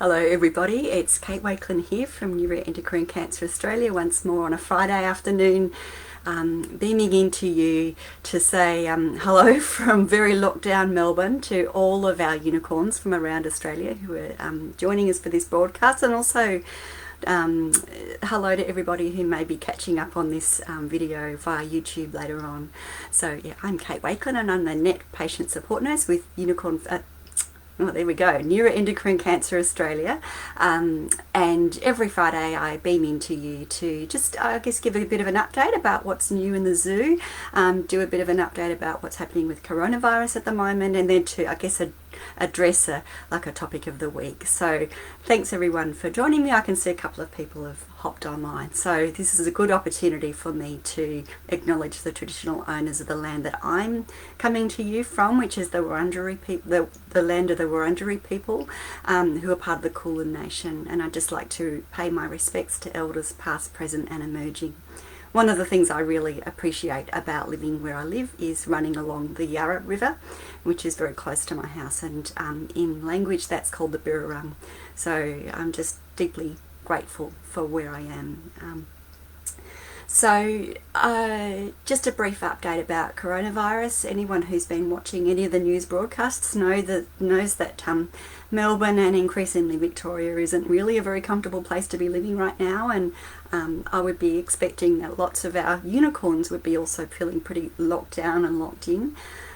Hello everybody, it's Kate Wakelin here from Neuroendocrine Cancer Australia once more on a Friday afternoon, beaming into you to say hello from very locked down Melbourne to all of our unicorns from around Australia who are joining us for this broadcast, and also hello to everybody who may be catching up on this video via YouTube later on. So yeah, I'm Kate Wakelin and I'm the NET patient support nurse with Neuroendocrine Cancer Australia, and every Friday I beam into you to just, I guess, give a bit of an update about what's new in the zoo, do a bit of an update about what's happening with coronavirus at the moment, and then to, I guess, address a topic of the week. So thanks everyone for joining me. I can see a couple of people have hopped online, so this is a good opportunity for me to acknowledge the traditional owners of the land that I'm coming to you from, which is the Wurundjeri people, the land of the Wurundjeri people, who are part of the Kulin Nation, and I'd just like to pay my respects to elders past, present and emerging. One of the things I really appreciate about living where I live is running along the Yarra River, which is very close to my house, and in language that's called the Birrarung. So I'm just deeply grateful for where I am. So just a brief update about coronavirus. Anyone who's been watching any of the news broadcasts knows that Melbourne and increasingly Victoria isn't really a very comfortable place to be living right now, and I would be expecting that lots of our unicorns would be also feeling pretty locked down and locked in.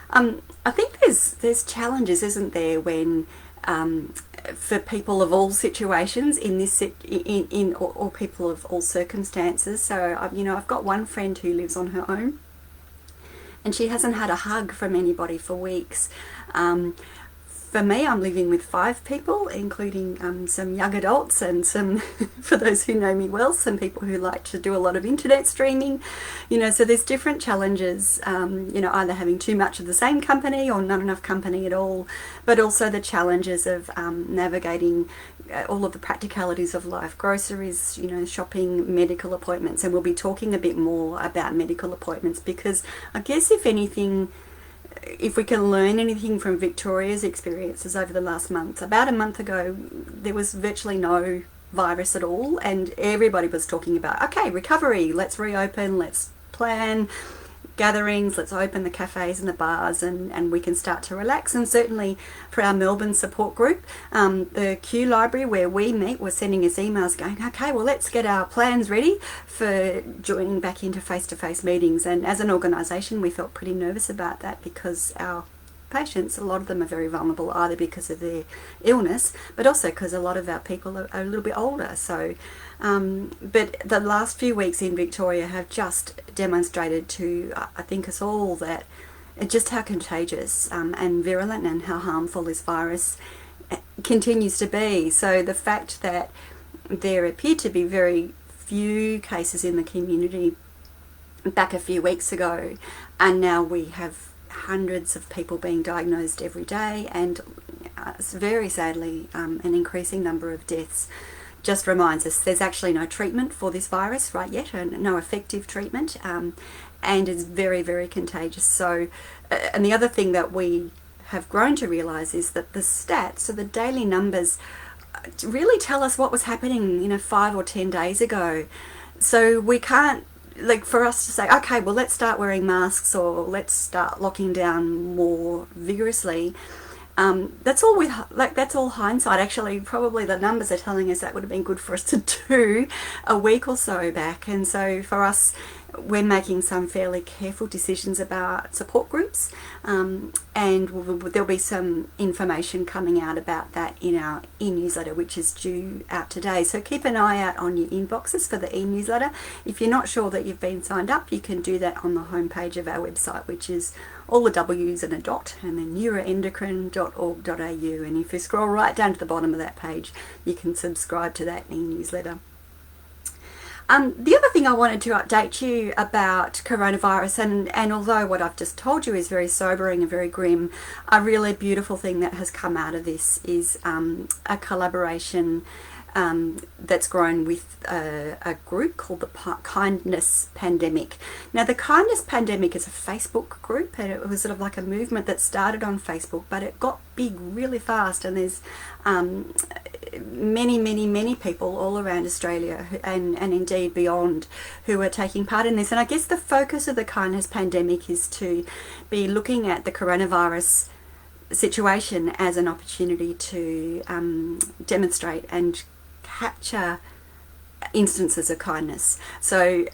I think there's challenges, isn't there, when for people of all situations in this or people of all circumstances. So I've got one friend who lives on her own, and she hasn't had a hug from anybody for weeks. For me, I'm living with 5 people, including some young adults and some, for those who know me well, some people who like to do a lot of internet streaming. So there's different challenges, either having too much of the same company or not enough company at all, but also the challenges of navigating all of the practicalities of life, groceries, shopping, medical appointments. And we'll be talking a bit more about medical appointments, because I guess if anything, if we can learn anything from Victoria's experiences over the last month, about a month ago there was virtually no virus at all, and everybody was talking about, okay, recovery, let's reopen, let's plan gatherings, let's open the cafes and the bars, and we can start to relax. And certainly for our Melbourne support group, the Q Library where we meet was sending us emails going, okay, well, let's get our plans ready for joining back into face-to-face meetings. And as an organisation we felt pretty nervous about that, because our patients, a lot of them are very vulnerable, either because of their illness, but also because a lot of our people are a little bit older. So but the last few weeks in Victoria have just demonstrated to, I think, us all that just how contagious and virulent and how harmful this virus continues to be. So the fact that there appeared to be very few cases in the community back a few weeks ago, and now we have hundreds of people being diagnosed every day, and very sadly an increasing number of deaths, just reminds us there's actually no treatment for this virus right yet, and no effective treatment, and it's very, very contagious. So and the other thing that we have grown to realise is that the stats, so the daily numbers, really tell us what was happening 5 or 10 days ago. So we can't, like, for us to say, okay, well, let's start wearing masks or let's start locking down more vigorously, that's all hindsight. Actually, probably the numbers are telling us that would have been good for us to do a week or so back. And so for us, we're making some fairly careful decisions about support groups, and there'll be some information coming out about that in our e-newsletter, which is due out today. So keep an eye out on your inboxes for the e-newsletter. If you're not sure that you've been signed up, you can do that on the homepage of our website, which is all the W's and a dot, and then neuroendocrine.org.au. And if you scroll right down to the bottom of that page, you can subscribe to that e-newsletter. The other thing I wanted to update you about coronavirus, and although what I've just told you is very sobering and very grim, a really beautiful thing that has come out of this is a collaboration that's grown with a group called the Kindness Pandemic. Now, the Kindness Pandemic is a Facebook group, and it was sort of like a movement that started on Facebook, but it got big really fast, and there's many people all around Australia and indeed beyond who are taking part in this. And I guess the focus of the kindness pandemic is to be looking at the coronavirus situation as an opportunity to demonstrate and capture instances of kindness. So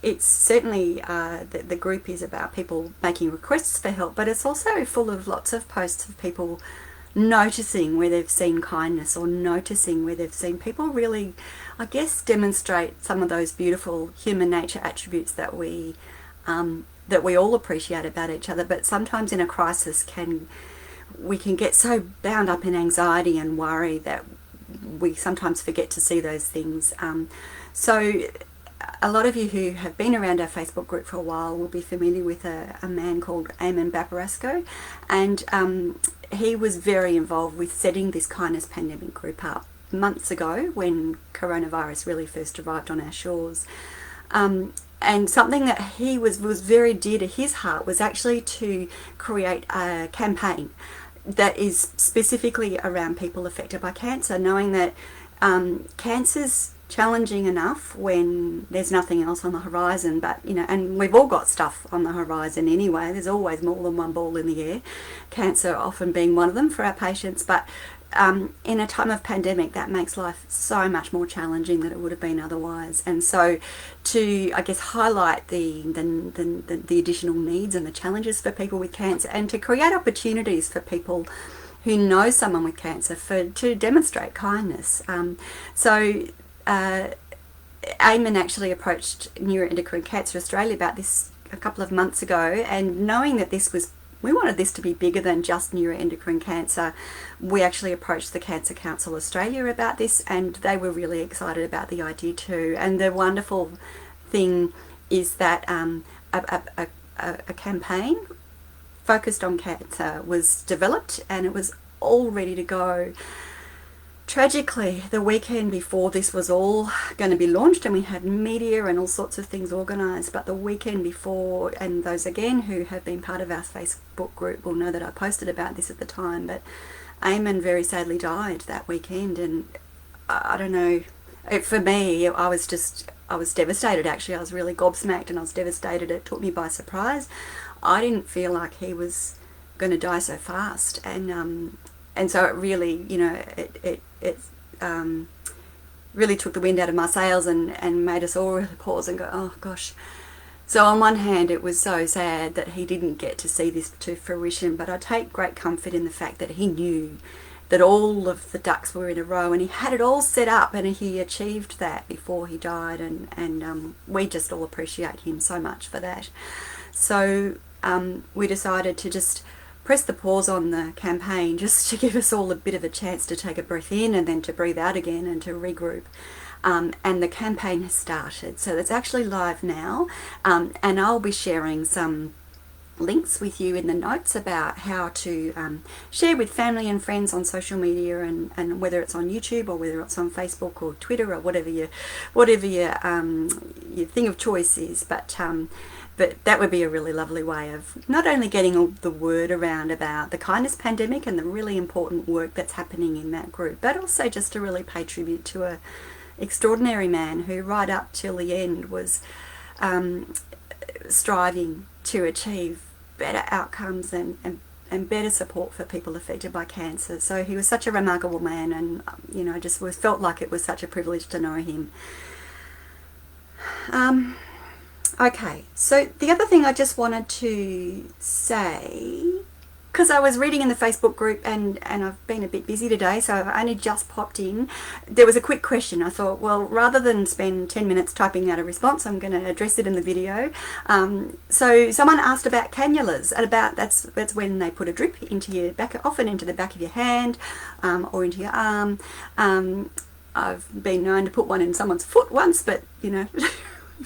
it's certainly the group is about people making requests for help, but it's also full of lots of posts of people noticing where they've seen kindness, or noticing where they've seen people really, I guess, demonstrate some of those beautiful human nature attributes that we all appreciate about each other. But sometimes in a crisis we can get so bound up in anxiety and worry that we sometimes forget to see those things. So a lot of you who have been around our Facebook group for a while will be familiar with a man called Eamon Babarasco, and he was very involved with setting this kindness pandemic group up months ago when coronavirus really first arrived on our shores. And something that he was very dear to his heart was actually to create a campaign that is specifically around people affected by cancer, knowing that cancer's challenging enough when there's nothing else on the horizon, but and we've all got stuff on the horizon anyway. There's always more than one ball in the air, cancer often being one of them for our patients. But in a time of pandemic, that makes life so much more challenging than it would have been otherwise. And so to, I guess, highlight the additional needs and the challenges for people with cancer, and to create opportunities for people who know someone with cancer to demonstrate kindness. So Eamon actually approached Neuroendocrine Cancer Australia about this a couple of months ago, and knowing that we wanted this to be bigger than just neuroendocrine cancer, we actually approached the Cancer Council Australia about this, and they were really excited about the idea too. And the wonderful thing is that a campaign focused on cancer was developed, and it was all ready to go. Tragically, the weekend before this was all going to be launched, and we had media and all sorts of things organised, but the weekend before, and those again who have been part of our Facebook group will know that I posted about this at the time, but Eamon very sadly died that weekend. And I don't know, for me, I was devastated actually. I was really gobsmacked, and I was devastated. It took me by surprise. I didn't feel like he was going to die so fast, and so it really, it really took the wind out of my sails and made us all really pause and go, oh gosh. So on one hand, it was so sad that he didn't get to see this to fruition, but I take great comfort in the fact that he knew that all of the ducks were in a row, and he had it all set up, and he achieved that before he died, and we just all appreciate him so much for that. So we decided to just press the pause on the campaign, just to give us all a bit of a chance to take a breath in and then to breathe out again and to regroup. And the campaign has started, so it's actually live now, and I'll be sharing some links with you in the notes about how to share with family and friends on social media, and whether it's on YouTube or whether it's on Facebook or Twitter or whatever your thing of choice is. But that would be a really lovely way of not only getting all the word around about the kindness pandemic and the really important work that's happening in that group, but also just to really pay tribute to a extraordinary man who right up till the end was striving to achieve better outcomes and better support for people affected by cancer. So he was such a remarkable man, and just felt like it was such a privilege to know him. Okay, so the other thing I just wanted to say, because I was reading in the Facebook group, and I've been a bit busy today, so I've only just popped in. There was a quick question. I thought, well, rather than spend 10 minutes typing out a response, I'm going to address it in the video. So someone asked about cannulas, and that's when they put a drip into your back, often into the back of your hand or into your arm. I've been known to put one in someone's foot once, but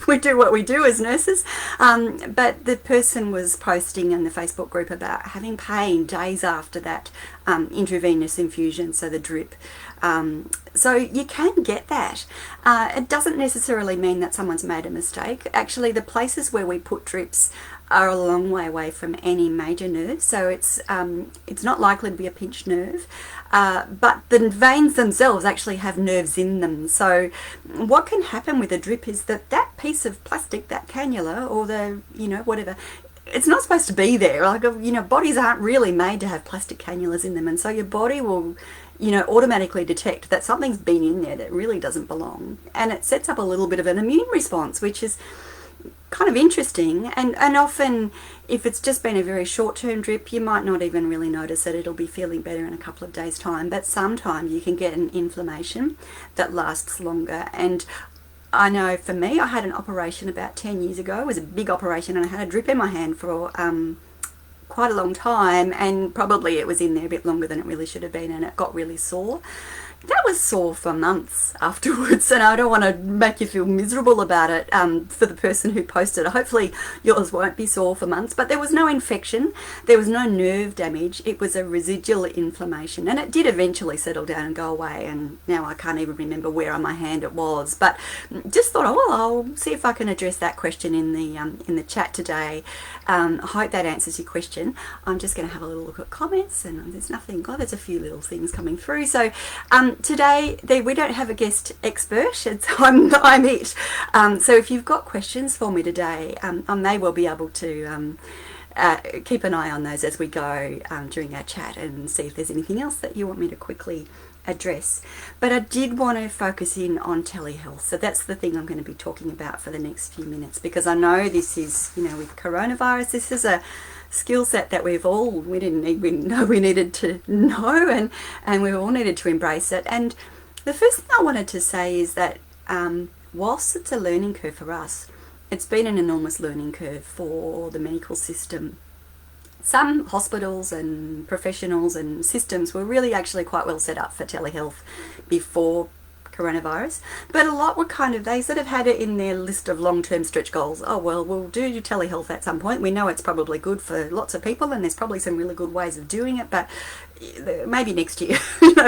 we do what we do as nurses. But the person was posting in the Facebook group about having pain days after that intravenous infusion, so the drip. So you can get that. It doesn't necessarily mean that someone's made a mistake. Actually, the places where we put drips are a long way away from any major nerve, so it's not likely to be a pinched nerve. But the veins themselves actually have nerves in them. So what can happen with a drip is that piece of plastic, that cannula, or the, whatever, it's not supposed to be there. Like, bodies aren't really made to have plastic cannulas in them. And so your body will, automatically detect that something's been in there that really doesn't belong. And it sets up a little bit of an immune response, which is kind of interesting. And often, if it's just been a very short-term drip, you might not even really notice it. It'll be feeling better in a couple of days' time. But sometimes you can get an inflammation that lasts longer. And I know for me, I had an operation about 10 years ago. It was a big operation, and I had a drip in my hand for quite a long time, and probably it was in there a bit longer than it really should have been, and it got really sore. That was sore for months afterwards, and I don't want to make you feel miserable about it for the person who posted it. Hopefully yours won't be sore for months, but there was no infection, there was no nerve damage, it was a residual inflammation, and it did eventually settle down and go away, and now I can't even remember where on my hand it was, but just thought, oh, well, I'll see if I can address that question in the chat today. I hope that answers your question. I'm just going to have a little look at comments, and there's nothing, there's a few little things coming through. So today we don't have a guest expert, I'm it. So if you've got questions for me today, I may well be able to keep an eye on those as we go during our chat, and see if there's anything else that you want me to quickly address. But I did want to focus in on telehealth, so that's the thing I'm going to be talking about for the next few minutes, because I know this is, with coronavirus, this is a skill set that we didn't even know we needed to know, and we all needed to embrace it. And the first thing I wanted to say is that whilst it's a learning curve for us, it's been an enormous learning curve for the medical system. Some hospitals and professionals and systems were really actually quite well set up for telehealth before coronavirus, but a lot were they sort of had it in their list of long-term stretch goals. Oh, well, we'll do telehealth at some point. We know it's probably good for lots of people, and there's probably some really good ways of doing it, but maybe next year.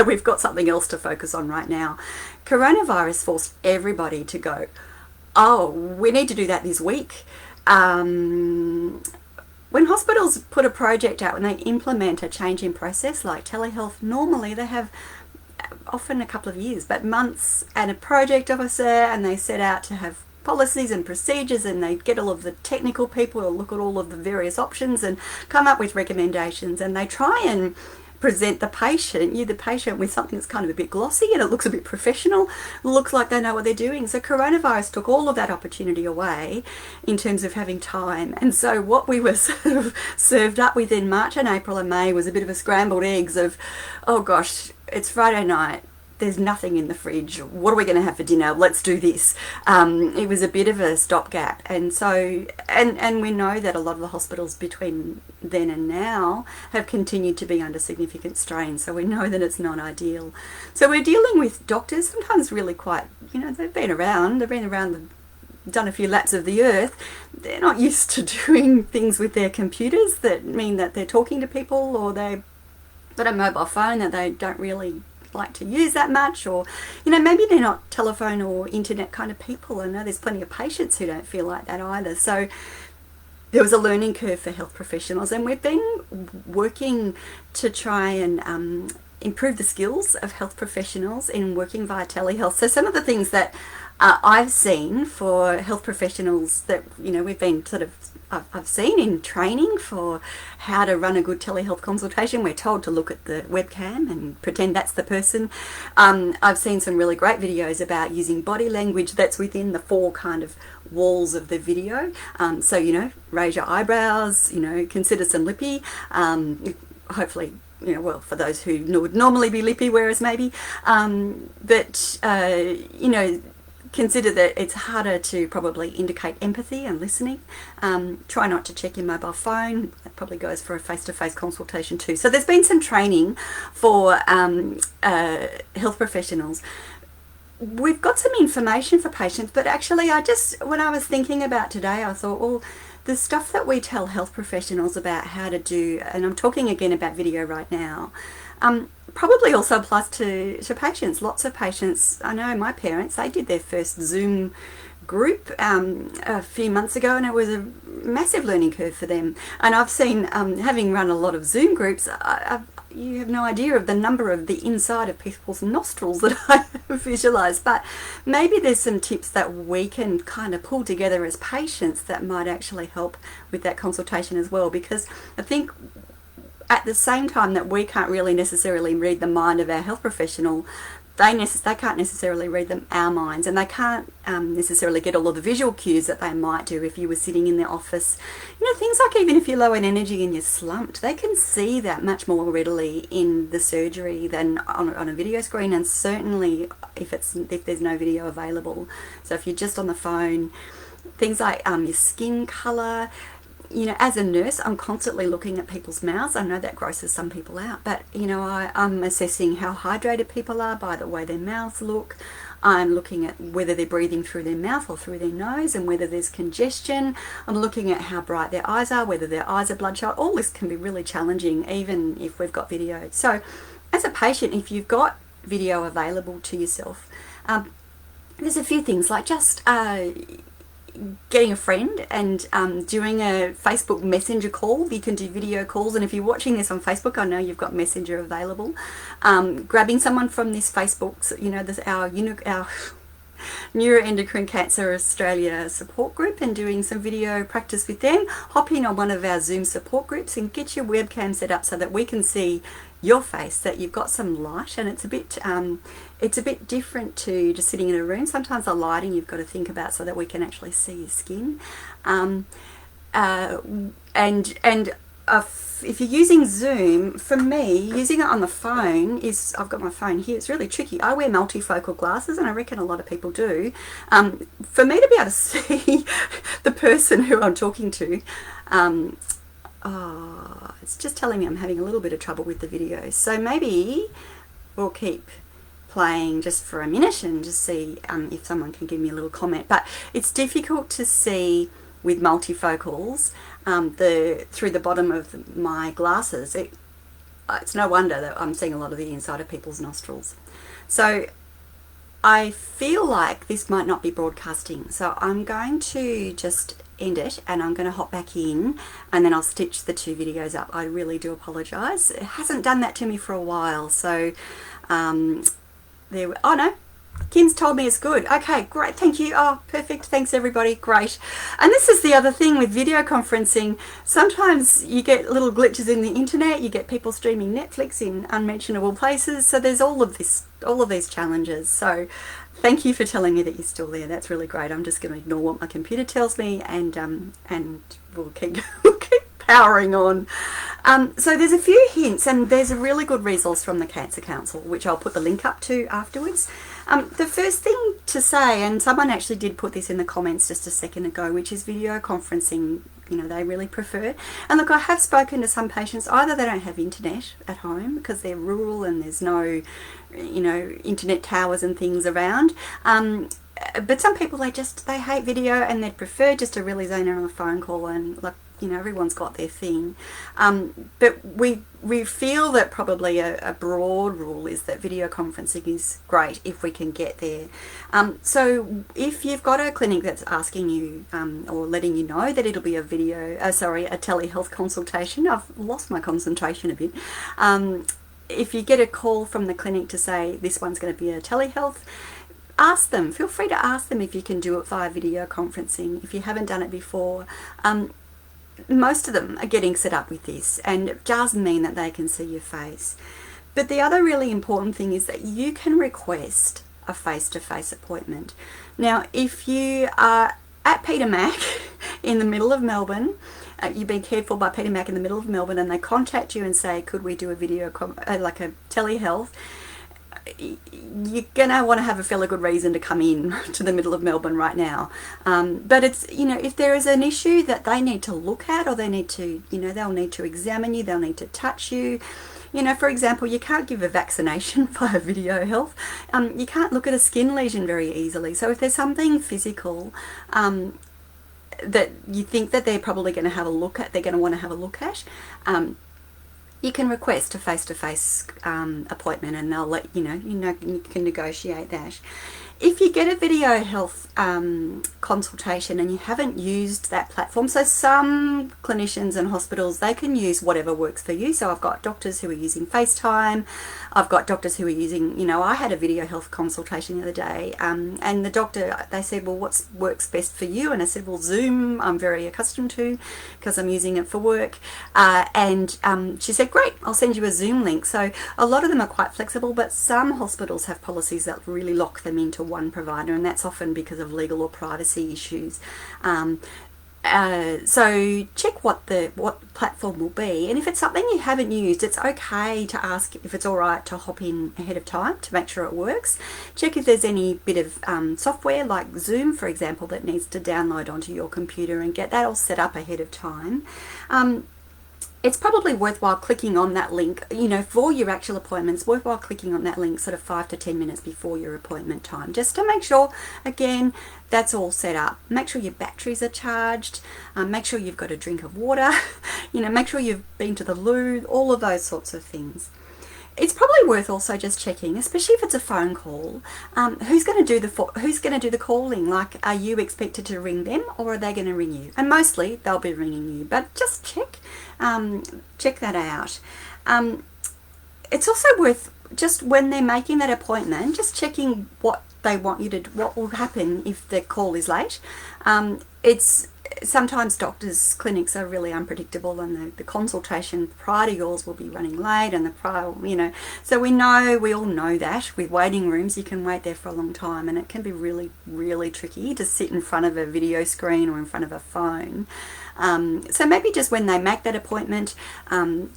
We've got something else to focus on right now. Coronavirus forced everybody to go, oh, we need to do that this week. When hospitals put a project out, when they implement a change in process like telehealth, normally they have often a couple of years, but months, and a project officer, and they set out to have policies and procedures, and they get all of the technical people to look at all of the various options and come up with recommendations, and they try and present the patient with something that's kind of a bit glossy, and it looks a bit professional, looks like they know what they're doing. So coronavirus took all of that opportunity away in terms of having time, and so what we were sort of served up with in March and April and May was a bit of a scrambled eggs of, oh gosh, it's Friday night, there's nothing in the fridge, what are we going to have for dinner, let's do this. It was a bit of a stopgap, and so and we know that a lot of the hospitals between then and now have continued to be under significant strain, so we know that it's not ideal. So we're dealing with doctors, sometimes really quite, they've been around, done a few laps of the earth. They're not used to doing things with their computers that mean that they're talking to people, or they've got a mobile phone that they don't really like to use that much, or maybe they're not telephone or internet kind of people. I know there's plenty of patients who don't feel like that either. So there was a learning curve for health professionals, and we've been working to try and improve the skills of health professionals in working via telehealth. So some of the things that I've seen for health professionals that we've been I've seen in training for how to run a good telehealth consultation. We're told to look at the webcam and pretend that's the person. I've seen some really great videos about using body language that's within the four kind of walls of the video. So raise your eyebrows, consider some lippy, hopefully, for those who would normally be lippy, whereas maybe, consider that it's harder to probably indicate empathy and listening. Try not to check your mobile phone. That probably goes for a face-to-face consultation too. So there's been some training for health professionals. We've got some information for patients, but actually when I was thinking about today, I thought, well, the stuff that we tell health professionals about how to do, and I'm talking again about video right now, Probably also applies to patients. Lots of patients, I know my parents, they did their first Zoom group a few months ago, and it was a massive learning curve for them. And I've seen, having run a lot of Zoom groups, you have no idea of the number of the inside of people's nostrils that I visualize. But maybe there's some tips that we can kind of pull together as patients that might actually help with that consultation as well, because I think at the same time that we can't really necessarily read the mind of our health professional, they can't necessarily read our minds, and they can't necessarily get all of the visual cues that they might do if you were sitting in the office. Things like even if you're low in energy and you're slumped, they can see that much more readily in the surgery than on a video screen, and certainly if there's no video available. So if you're just on the phone, things like your skin colour. As a nurse, I'm constantly looking at people's mouths. I know that grosses some people out, but I'm assessing how hydrated people are by the way their mouths look. I'm looking at whether they're breathing through their mouth or through their nose, and whether there's congestion. I'm looking at how bright their eyes are, whether their eyes are bloodshot. All this can be really challenging, even if we've got video. So as a patient, if you've got video available to yourself, there's a few things like just getting a friend and doing a Facebook Messenger call. You can do video calls, and if you're watching this on Facebook, I know you've got Messenger available. Grabbing someone from this Facebook, our Neuroendocrine Cancer Australia support group, and doing some video practice with them. Hop in on one of our Zoom support groups and get your webcam set up so that we can see your face, that you've got some light, and it's a bit different to just sitting in a room. Sometimes the lighting you've got to think about so that we can actually see your skin. If you're using Zoom, for me, using it on the phone I've got my phone here, it's really tricky. I wear multifocal glasses, and I reckon a lot of people do. For me to be able to see the person who I'm talking to, it's just telling me I'm having a little bit of trouble with the video. So maybe we'll keep playing just for a minute and just see if someone can give me a little comment. But it's difficult to see with multifocals through the bottom of my glasses. It's no wonder that I'm seeing a lot of the inside of people's nostrils. So I feel like this might not be broadcasting, so I'm going to just end it, and I'm going to hop back in, and then I'll stitch the two videos up. I really do apologise. It hasn't done that to me for a while, so oh no, Kim's told me it's good. Okay, great, thank you. Oh, perfect, thanks everybody, great. And this is the other thing with video conferencing. Sometimes you get little glitches in the internet, you get people streaming Netflix in unmentionable places, so there's all of these challenges. So thank you for telling me that you're still there. That's really great. I'm just going to ignore what my computer tells me, and we'll keep powering on. So there's a few hints, and there's a really good resource from the Cancer Council, which I'll put the link up to afterwards. The first thing to say, and someone actually did put this in the comments just a second ago, which is video conferencing, they really prefer. And look, I have spoken to some patients, either they don't have internet at home because they're rural and there's no, internet towers and things around. But some people, they hate video and they'd prefer just to really zone in on a phone call, and everyone's got their thing. But we feel that probably a broad rule is that video conferencing is great if we can get there. So if you've got a clinic that's asking you or letting you know that it'll be a telehealth consultation, I've lost my concentration a bit. If you get a call from the clinic to say this one's going to be a telehealth, ask them. Feel free to ask them if you can do it via video conferencing if you haven't done it before. Most of them are getting set up with this, and it does mean that they can see your face. But the other really important thing is that you can request a face-to-face appointment. Now, if you are at Peter Mac in the middle of Melbourne, you've been cared for by Peter Mac in the middle of Melbourne, and they contact you and say, could we do a video, like a telehealth, you're going to want to have a fairly good reason to come in to the middle of Melbourne right now. But it's, if there is an issue that they need to look at, or they need to, they'll need to examine you, they'll need to touch you. For example, you can't give a vaccination via video health. You can't look at a skin lesion very easily. So if there's something physical that you think that they're probably going to have a look at, they're going to want to have a look at, you can request a face-to-face appointment, and they'll let you know. You can negotiate that. If you get a video health consultation and you haven't used that platform, so some clinicians and hospitals, they can use whatever works for you. So I've got doctors who are using FaceTime. I've got doctors who are using, I had a video health consultation the other day, and the doctor, they said, well, what works best for you? And I said, well, Zoom I'm very accustomed to because I'm using it for work. And she said, great, I'll send you a Zoom link. So a lot of them are quite flexible, but some hospitals have policies that really lock them into one provider, and that's often because of legal or privacy issues. So check what platform will be, and if it's something you haven't used, it's okay to ask if it's all right to hop in ahead of time to make sure it works. Check if there's any bit of software like Zoom, for example, that needs to download onto your computer, and get that all set up ahead of time. It's probably worthwhile clicking on that link, for your actual appointments, worthwhile clicking on that link sort of 5 to 10 minutes before your appointment time, just to make sure, again, that's all set up. Make sure your batteries are charged, make sure you've got a drink of water, make sure you've been to the loo, all of those sorts of things. It's probably worth also just checking, especially if it's a phone call, who's going to do the calling. Like, are you expected to ring them, or are they going to ring you? And mostly they'll be ringing you, but just check that out. It's also worth, just when they're making that appointment, just checking what they want you to do, what will happen if the call is late. Sometimes doctors' clinics are really unpredictable, and the consultation prior to yours will be running late, and so we all know that with waiting rooms, you can wait there for a long time, and it can be really, really tricky to sit in front of a video screen or in front of a phone. So maybe just when they make that appointment,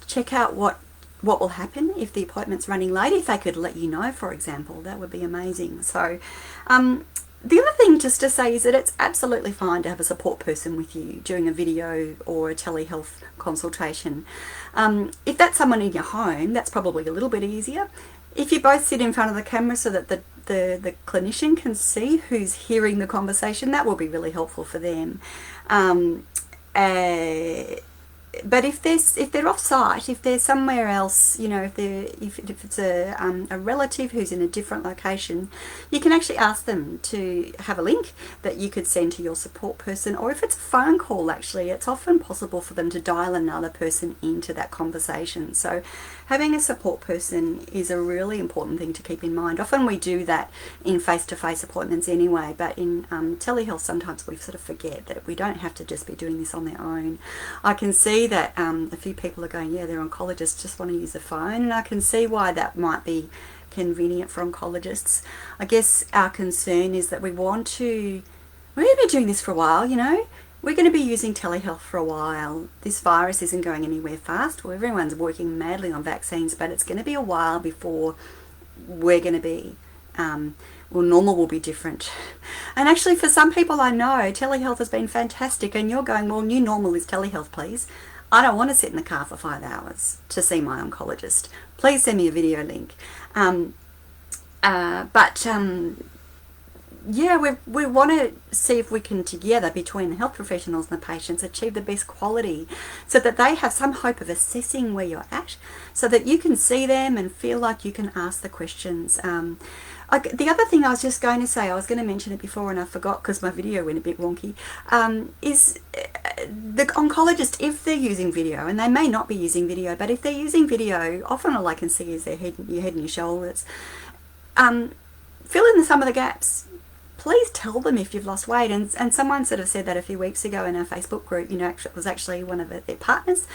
check out what will happen if the appointment's running late. If they could let you know, for example, that would be amazing. So the other thing just to say is that it's absolutely fine to have a support person with you during a video or a telehealth consultation. If that's someone in your home, that's probably a little bit easier. If you both sit in front of the camera so that the clinician can see who's hearing the conversation, that will be really helpful for them. But if they're off site, if they're somewhere else, if it's a relative who's in a different location, you can actually ask them to have a link that you could send to your support person. Or if it's a phone call, actually, it's often possible for them to dial another person into that conversation. So having a support person is a really important thing to keep in mind. Often we do that in face-to-face appointments anyway, but in telehealth sometimes we sort of forget that we don't have to just be doing this on their own. I can see that a few people are going, yeah, they're oncologists, just want to use the phone, and I can see why that might be convenient for oncologists. I guess our concern is that we're going to be doing this for a while, we're going to be using telehealth for a while. This virus isn't going anywhere fast. Well, everyone's working madly on vaccines, but it's going to be a while before we're going to be normal will be different. And actually, for some people I know, telehealth has been fantastic, and you're going, well, new normal is telehealth, please. I don't want to sit in the car for 5 hours to see my oncologist. Please send me a video link. Yeah, we want to see if we can, together, between the health professionals and the patients, achieve the best quality so that they have some hope of assessing where you're at, so that you can see them and feel like you can ask the questions. The other thing I was just going to say, I was going to mention it before and I forgot because my video went a bit wonky, is the oncologist, if they're using video, and they may not be using video, but if they're using video, often all I can see is your head and your shoulders. Fill in some of the gaps. Please tell them if you've lost weight. And someone sort of said that a few weeks ago in our Facebook group, it was actually one of their partners,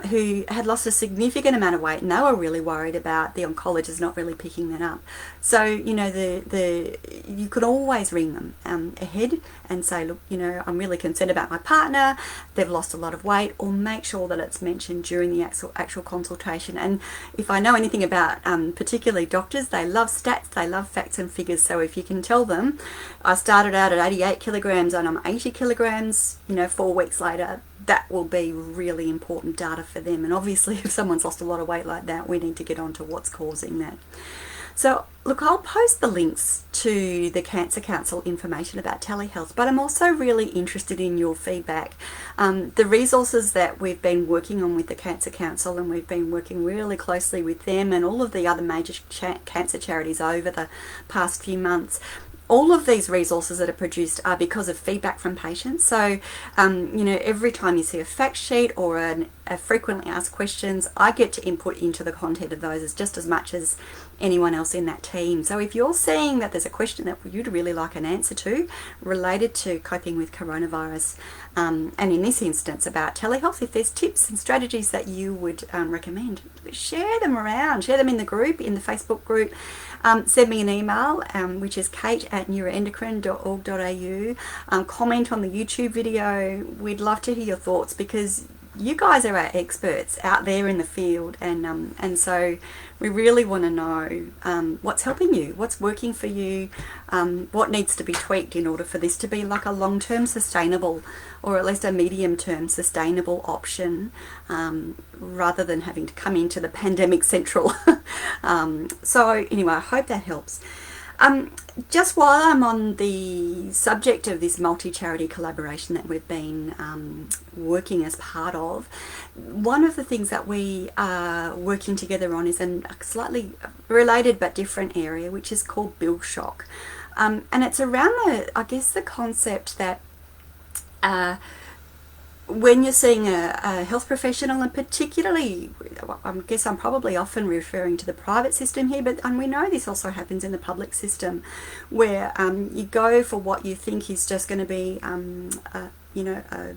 who had lost a significant amount of weight, and they were really worried about the oncologist not really picking that up. So, you could always ring them ahead and say, look, I'm really concerned about my partner, they've lost a lot of weight, or make sure that it's mentioned during the actual consultation. And if I know anything about particularly doctors, they love stats, they love facts and figures. So if you can tell them, I started out at 88 kilograms and I'm 80 kilograms, 4 weeks later, that will be really important data for them. And obviously if someone's lost a lot of weight like that, we need to get on to what's causing that. So look, I'll post the links to the Cancer Council information about telehealth, but I'm also really interested in your feedback. The resources that we've been working on with the Cancer Council, and we've been working really closely with them and all of the other major cancer charities over the past few months. All of these resources that are produced are because of feedback from patients. So, every time you see a fact sheet or a frequently asked questions, I get to input into the content of those just as much as anyone else in that team. So if you're seeing that there's a question that you'd really like an answer to related to coping with coronavirus, and in this instance about telehealth, if there's tips and strategies that you would recommend, share them around, share them in the group, in the Facebook group. Send me an email, which is kate@neuroendocrine.org.au. Comment on the YouTube video. We'd love to hear your thoughts, because you guys are our experts out there in the field, and so we really want to know what's helping you, what's working for you, what needs to be tweaked in order for this to be like a long-term sustainable, or at least a medium-term sustainable option, rather than having to come into the pandemic central. So anyway, I hope that helps. Just while I'm on the subject of this multi-charity collaboration that we've been working as part of, one of the things that we are working together on is a slightly related but different area, which is called bill shock. And it's around the concept that when you're seeing a health professional, and particularly, I guess I'm probably often referring to the private system here, but we know this also happens in the public system, where you go for what you think is just going to be, a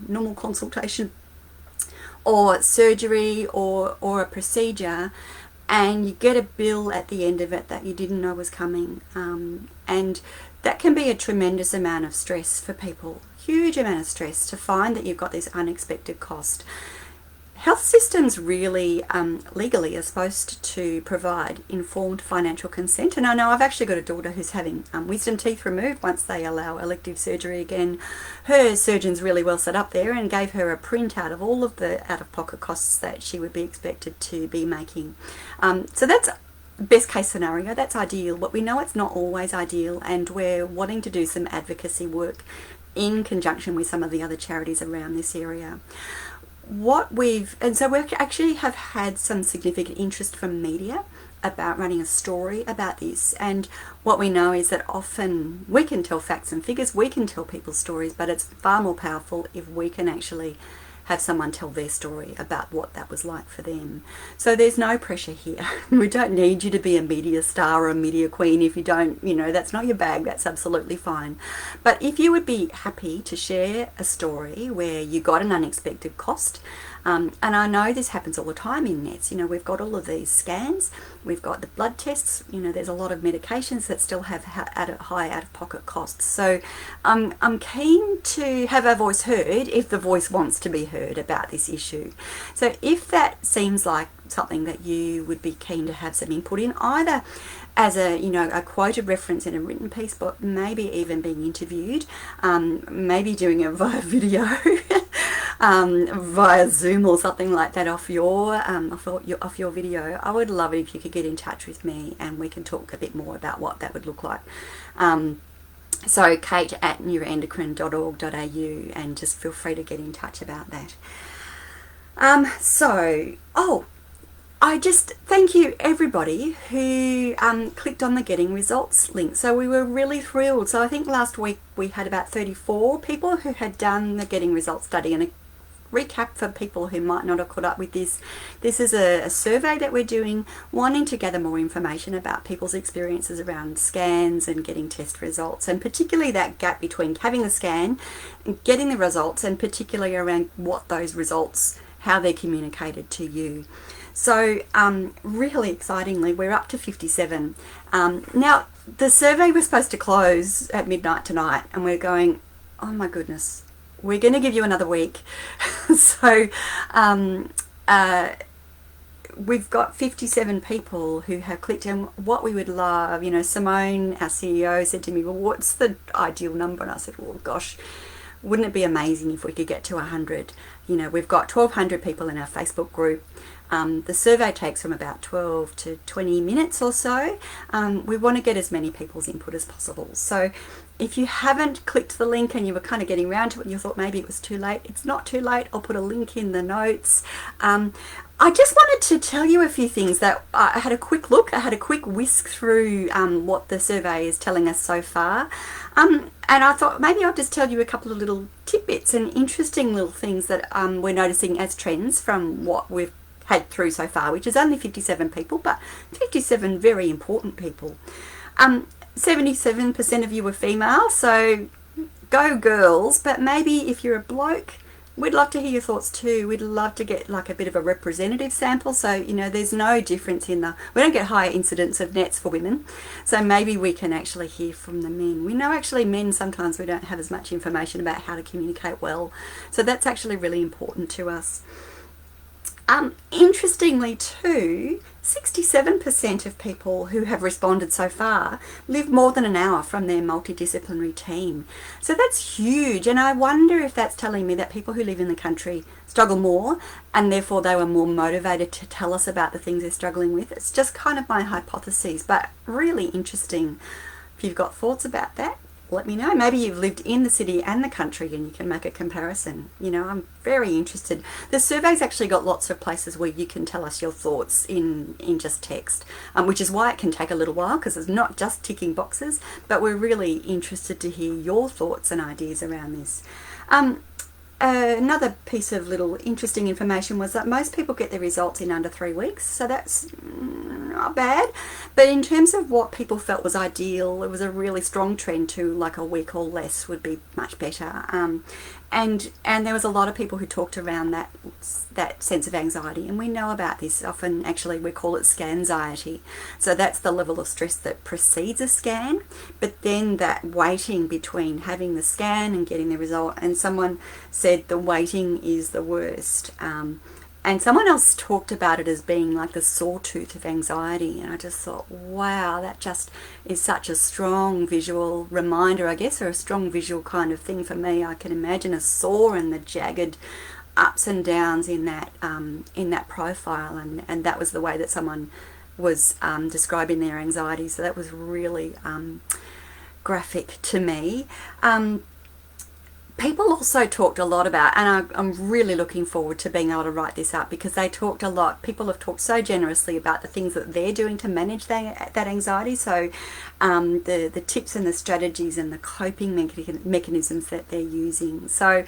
normal consultation or surgery or a procedure, and you get a bill at the end of it that you didn't know was coming, and that can be a tremendous amount of stress for people. Huge amount of stress to find that you've got this unexpected cost. Health systems really legally are supposed to provide informed financial consent, and I know I've actually got a daughter who's having wisdom teeth removed once they allow elective surgery again. Her surgeon's really well set up there and gave her a printout of all of the out-of-pocket costs that she would be expected to be making. So that's best case scenario, that's ideal, but we know it's not always ideal, and we're wanting to do some advocacy work in conjunction with some of the other charities around this area. And so we actually have had some significant interest from media about running a story about this, and what we know is that often we can tell facts and figures, we can tell people's stories, but it's far more powerful if we can actually have someone tell their story about what that was like for them. So there's no pressure here. We don't need you to be a media star or a media queen. If you don't, that's not your bag, that's absolutely fine. But if you would be happy to share a story where you got an unexpected cost, and I know this happens all the time in nets. We've got all of these scans, we've got the blood tests, there's a lot of medications that still have high out-of-pocket costs. So I'm keen to have our voice heard if the voice wants to be heard about this issue. So if that seems like something that you would be keen to have some input in, either as a quoted reference in a written piece, but maybe even being interviewed, maybe doing it via video, via Zoom or something like that off your video, I would love it if you could get in touch with me and we can talk a bit more about what that would look like. So kate@neuroendocrine.org.au, and just feel free to get in touch about that. I just thank you everybody who clicked on the Getting Results link. So we were really thrilled. So I think last week we had about 34 people who had done the Getting Results study, and a recap for people who might not have caught up with this. This is a survey that we're doing, wanting to gather more information about people's experiences around scans and getting test results, and particularly that gap between having the scan and getting the results, and particularly around what those results, how they're communicated to you. So really excitingly, we're up to 57. Now, the survey was supposed to close at midnight tonight, and we're going, oh my goodness, we're going to give you another week. So we've got 57 people who have clicked, and what we would love, Simone, our CEO, said to me, well, what's the ideal number? And I said, well, gosh, wouldn't it be amazing if we could get to 100? you know, we've got 1,200 people in our Facebook group. The survey takes from about 12 to 20 minutes or so. We want to get as many people's input as possible. So if you haven't clicked the link and you were kind of getting around to it and you thought maybe it was too late, it's not too late. I'll put a link in the notes. I just wanted to tell you a few things that I had a quick look. I had a quick whisk through what the survey is telling us so far. And I thought maybe I'll just tell you a couple of little tidbits and interesting little things that we're noticing as trends from what we've had through so far, which is only 57 people, but 57 very important people. 77% of you were female, so go girls. But maybe if you're a bloke, we'd love to hear your thoughts too. We'd love to get like a bit of a representative sample, so you know there's no difference in we don't get higher incidence of nets for women, so maybe we can actually hear from the men. We know actually men sometimes we don't have as much information about how to communicate well, so that's actually really important to us. Interestingly too, 67% of people who have responded so far live more than an hour from their multidisciplinary team. So that's huge, and I wonder if that's telling me that people who live in the country struggle more and therefore they were more motivated to tell us about the things they're struggling with. It's just kind of my hypothesis, but really interesting. If you've got thoughts about that, let me know. Maybe you've lived in the city and the country and you can make a comparison. You know, I'm very interested. The survey's actually got lots of places where you can tell us your thoughts in just text, which is why it can take a little while, because it's not just ticking boxes, but we're really interested to hear your thoughts and ideas around this. Another piece of little interesting information was that most people get their results in under 3 weeks, so that's not bad. But in terms of what people felt was ideal, it was a really strong trend to like a week or less would be much better. And there was a lot of people who talked around that sense of anxiety, and we know about this. Often actually we call it scanxiety. So that's the level of stress that precedes a scan, but then that waiting between having the scan and getting the result, and someone said the waiting is the worst. And someone else talked about it as being like the sawtooth of anxiety, and I just thought, wow, that just is such a strong visual reminder, I guess, or a strong visual kind of thing for me. I can imagine a saw and the jagged ups and downs in that profile, and that was the way that someone was describing their anxiety. So that was really graphic to me. People also talked a lot about, and I'm really looking forward to being able to write this up, because they talked a lot, people have talked so generously about the things that they're doing to manage that anxiety. So the tips and the strategies and the coping mechanisms that they're using. So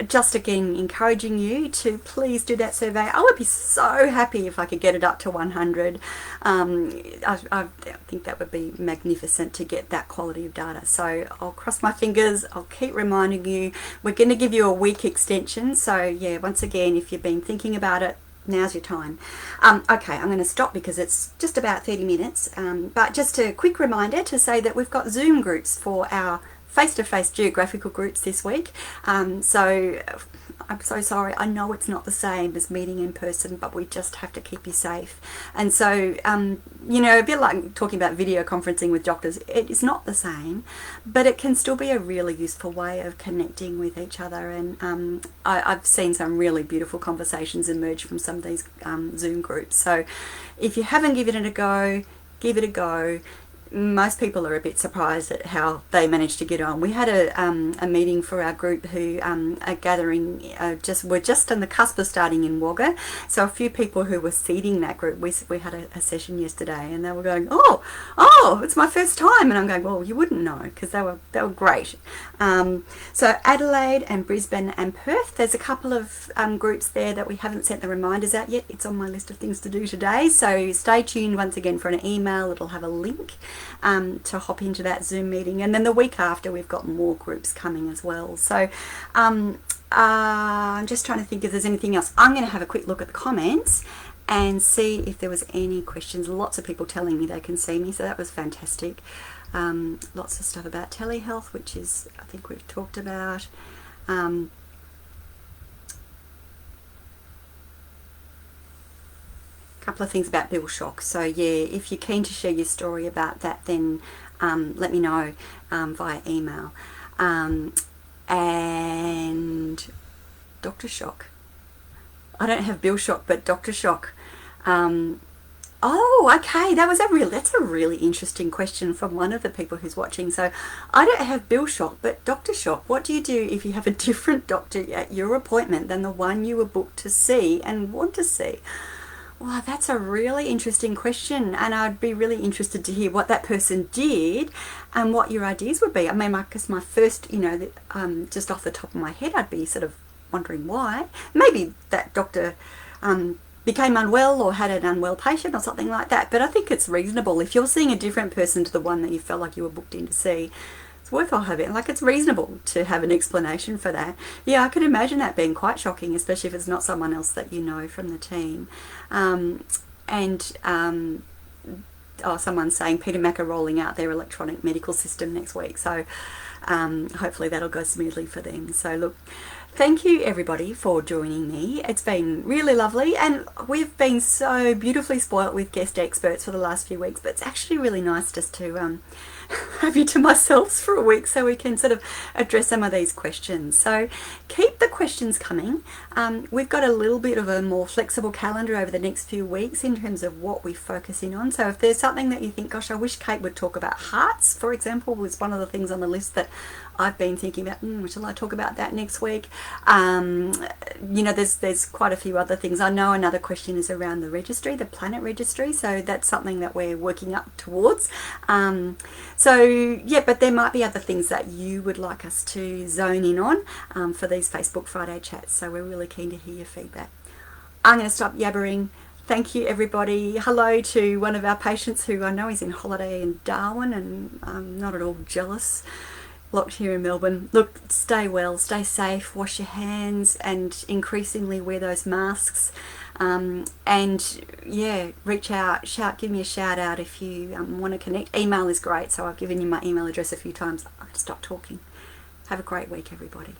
just again encouraging you to please do that survey. I would be so happy if I could get it up to 100. I think that would be magnificent to get that quality of data. So I'll cross my fingers. I'll keep reminding you. We're going to give you a week extension. So yeah, once again, if you've been thinking about it, now's your time. Okay, I'm going to stop because it's just about 30 minutes. But just a quick reminder to say that we've got Zoom groups for our face-to-face geographical groups this week. So I'm so sorry. I know it's not the same as meeting in person, but we just have to keep you safe. And so, you know, a bit like talking about video conferencing with doctors, it is not the same, but it can still be a really useful way of connecting with each other. And I've seen some really beautiful conversations emerge from some of these Zoom groups. So if you haven't given it a go, give it a go. Most people are a bit surprised at how they managed to get on. We had a meeting for our group who are gathering, we're just on the cusp of starting in Wagga. So a few people who were seeding that group, we had a session yesterday, and they were going, oh, it's my first time. And I'm going, well, you wouldn't know, because they were great. So Adelaide and Brisbane and Perth, there's a couple of groups there that we haven't sent the reminders out yet. It's on my list of things to do today. So stay tuned once again for an email. It'll have a link to hop into that Zoom meeting, and then the week after we've got more groups coming as well. So I'm just trying to think if there's anything else. I'm going to have a quick look at the comments and see if there was any questions. Lots of people telling me they can see me, so that was fantastic. Lots of stuff about telehealth, which is, I think we've talked about. Couple of things about bill shock. So yeah, if you're keen to share your story about that, then let me know via email. And Doctor shock. I don't have bill shock, but doctor shock. Oh, okay. That's a really interesting question from one of the people who's watching. So I don't have bill shock, but doctor shock. What do you do if you have a different doctor at your appointment than the one you were booked to see and want to see? Well, that's a really interesting question, and I'd be really interested to hear what that person did and what your ideas would be. I mean, because my first, just off the top of my head, I'd be sort of wondering why. Maybe that doctor became unwell or had an unwell patient or something like that. But I think it's reasonable if you're seeing a different person to the one that you felt like you were booked in to see. It's worthwhile having, it's reasonable to have an explanation for that. Yeah, I could imagine that being quite shocking, especially if it's not someone else that you know from the team. Someone's saying Peter Mac are rolling out their electronic medical system next week. So hopefully that'll go smoothly for them. So look, thank you everybody for joining me. It's been really lovely, and we've been so beautifully spoilt with guest experts for the last few weeks, but it's actually really nice just to have you to myself for a week so we can sort of address some of these questions. So keep the questions coming. We've got a little bit of a more flexible calendar over the next few weeks in terms of what we focus in on. So if there's something that you think, gosh, I wish Kate would talk about hearts, for example, was one of the things on the list that I've been thinking about, shall I talk about that next week? There's quite a few other things. I know another question is around the registry, the Planet registry, so that's something that we're working up towards. But there might be other things that you would like us to zone in on for these Facebook Friday chats, so we're really keen to hear your feedback. I'm going to stop yabbering. Thank you, everybody. Hello to one of our patients who I know is in holiday in Darwin, and I'm not at all jealous. Locked here in Melbourne. Look, stay well, stay safe, wash your hands, and increasingly wear those masks. Reach out, give me a shout out if you want to connect. Email is great, so I've given you my email address a few times. I stop talking. Have a great week, everybody.